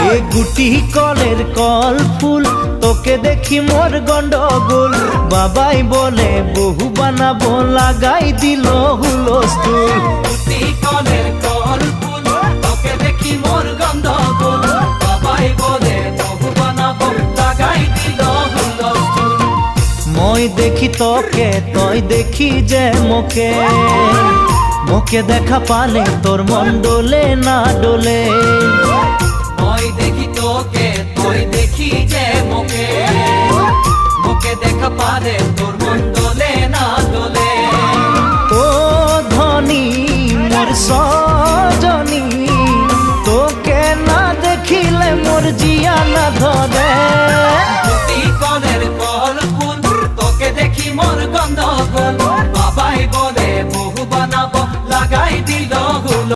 এ গুটি কলের কল ফুল তোকে দেখি মোর গন্ডগোল বাবাই বলে বহু বানাবো লাগাই দিল হুলস্থুল গুটি কলের কল ফুল তোকে দেখি মোর গন্ডগোল বাবাই বলে বহু বানাবো লাগাই দিল হুলস্থুল মই দেখি তোকে তই দেখি যে মোকে মোকে দেখা পালে তোর মন ডোলে না ডোলে মই দেখি তোকে তুই দেখি যে মোকে মোকে দেখা পারে তোর মন দোলে না দোলে ও ধনী মোর